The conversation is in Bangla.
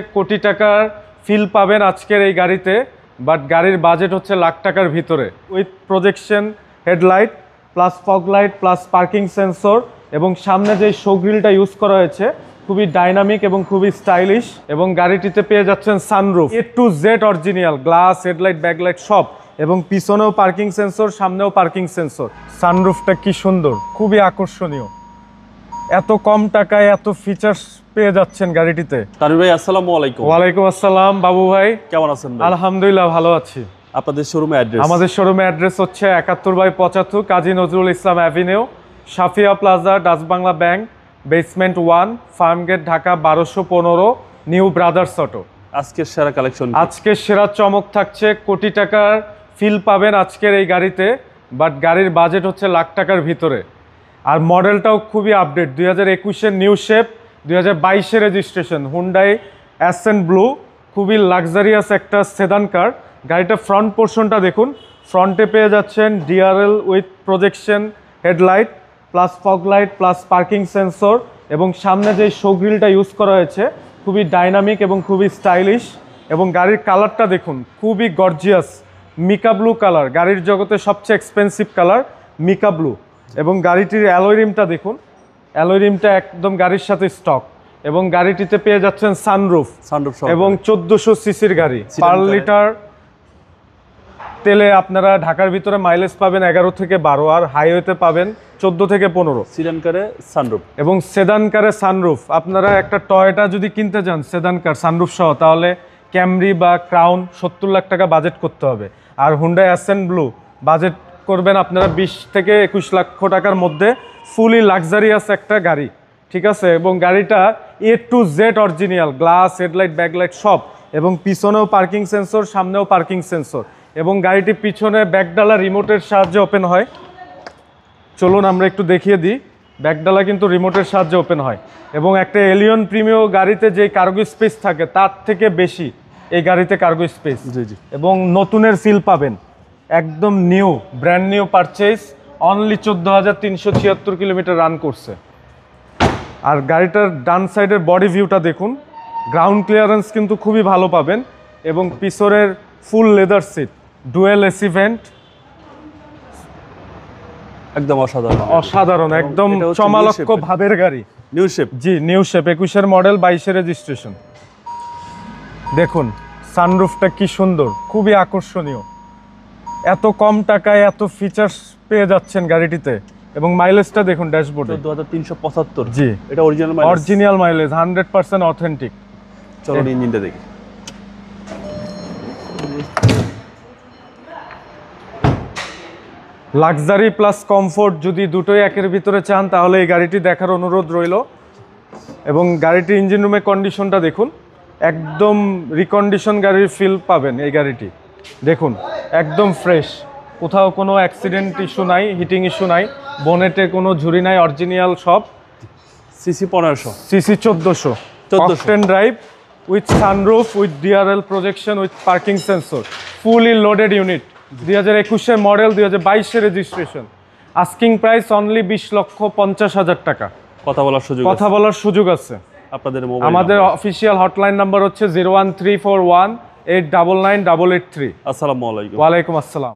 কোটি টাকার ফিল পাবেন আজকের এই গাড়িতে, বাট গাড়ির বাজেট হচ্ছে লাখ টাকার ভিতরে। With projection headlight plus fog light plus parking sensor এবং সামনে যে শো গ্রিলটা ইউজ করা হয়েছে খুবই ডাইনামিক এবং খুবই স্টাইলিশ। এবং গাড়িটিতে পেয়ে যাচ্ছেন sunroof A to Z original, glass, headlight, backlight সব, এবং পিছনেও পার্কিং সেন্সর, সামনেও পার্কিং সেন্সর। সানরুফটা কি সুন্দর, খুবই আকর্ষণীয়। এত কম টাকায় এত ফিচার্স পেয়ে যাচ্ছেন গাড়িটিতে। তানভীর ভাই আসসালামু আলাইকুম। ওয়ালাইকুম আসসালাম বাবু ভাই, কেমন আছেন ভাই? আলহামদুলিল্লাহ ভালো আছি। আপনাদের শোরুমে অ্যাড্রেস? আমাদের শোরুমে অ্যাড্রেস হচ্ছে 71/75 Kazi Nazrul Islam avenue, Safia plaza, Dutch Bangla bank, basement 1, Farmgate, Dhaka 1215, new brothers auto. আজকের সেরা কালেকশন, আজকের সেরা চমক থাকছে, কোটি টাকার ফিল পাবেন আজকের এই গাড়িতে, বাট গাড়ির বাজেট হচ্ছে লাখ টাকার ভিতরে। আর মডেলটাও খুবই আপডেট, 2021-এর নিউ শেপ, 2022-এর রেজিস্ট্রেশন, হুন্ডাই অ্যাসেন্ট ব্লু। খুবই লাক্সারিয়াস একটা সেদান কার। গাড়িটা ফ্রন্ট পোর্শনটা দেখুন, ফ্রন্টে পেয়ে যাচ্ছেন DRL with projection headlight plus fog light plus parking sensor, এবং সামনে যে শো গ্রিলটা ইউজ করা হয়েছে খুবই ডাইনামিক এবং খুবই স্টাইলিশ। এবং গাড়ির কালারটা দেখুন, খুবই গর্জিয়াস মিকা ব্লু কালার, গাড়ির জগতে সবচেয়ে এক্সপেন্সিভ কালার মিকা ব্লু। এবং গাড়িটির অ্যালয় রিমটা দেখুন, অ্যালয় রিমটা একদম গাড়ির সাথে স্টক। এবং গাড়িটিতে পেয়ে যাচ্ছেন সানরুফ এবং 1400 সিসির গাড়ি, পার লিটার তেলে আপনারা ঢাকার ভিতরে মাইলেজ পাবেন 11 থেকে 12, আর হাইওয়েতে পাবেন 14 থেকে 15। সিডান কারে সানরুফ এবং সেদান কারে সানরুফ। আপনারা একটা টয়োটা যদি কিনতে যান সেদান কার সানরুফ সহ, তাহলে ক্যামরি বা ক্রাউন 70 লাখ টাকা বাজেট করতে হবে। আর হুন্ডাই অ্যাসেন্ট ব্লু বাজেট করবেন আপনারা 20 থেকে 21 লক্ষ টাকার মধ্যে, ফুলি লাক্সারিয়াস একটা গাড়ি, ঠিক আছে। এবং গাড়িটা A to Z original, glass, headlight, backlight সব, এবং পিছনেও পার্কিং সেন্সর, সামনেও পার্কিং সেন্সর। এবং গাড়িটি পিছনে ব্যাকডালা রিমোটের সাহায্যে ওপেন হয়। চলুন আমরা একটু দেখিয়ে দিই, ব্যাকডালা কিন্তু রিমোটের সাহায্যে ওপেন হয়। এবং একটা এলিয়ন প্রিমিও গাড়িতে যে কার্গো স্পেস থাকে তার থেকে বেশি এই গাড়িতে কার্গো স্পেস। এবং নতুনের ফিল পাবেন, একদম new, brand new purchase, only 14,376 kilometre run করছে। আর গাড়িটার ডান সাইডের বডি ভিউটা দেখুন, গ্রাউন্ড ক্লিয়ারেন্স কিন্তু খুবই ভালো পাবেন। এবং পিছনের full leather seat, dual AC vent, একদম অসাধারণ অসাধারণ, একদম চমৎকার ভাবের গাড়ি। New shape, G new shape, 21-এর মডেল, 22-এর রেজিস্ট্রেশন। দেখুন সানরুফটা কি সুন্দর, খুবই আকর্ষণীয়। এত কম টাকায় এত ফিচার্স পেয়ে যাচ্ছেন গাড়িটিতে। এবং মাইলেজটা দেখুন ড্যাশবোর্ডে 14,375। জি, এটা অরিজিনাল মাইলেজ, 100% অথেন্টিক। চলো ইঞ্জিনটা দেখি। লাক্সারি প্লাস কমফোর্ট যদি দুটোই একের ভিতরে চান তাহলে এই গাড়িটি দেখার অনুরোধ রইল। এবং গাড়িটির ইঞ্জিন রুমের কন্ডিশনটা দেখুন, একদম রিকন্ডিশন গাড়ির ফিল পাবেন এই গাড়িটি। দেখুন একদম ফ্রেশ, কোথাও কোনো অ্যাক্সিডেন্ট ইস্যু নাই, হিটিং ইস্যু নাই, বনেটে কোনো ঝুরি নাই, অরিজিনাল সব। CC 1500, CC 1400, octane drive with sunroof with DRL projection with parking sensor, fully loaded unit, 2021-এর মডেল, 2022-এর রেজিস্ট্রেশন। আস্কিং প্রাইস অনলি 20,50,000 টাকা। কথা বলার সুযোগ আছে। আমাদের অফিসিয়াল হটলাইন নাম্বার হচ্ছে 01341 899 883। আসসালামু আলাইকুম। ওয়ালাইকুম আসসালাম।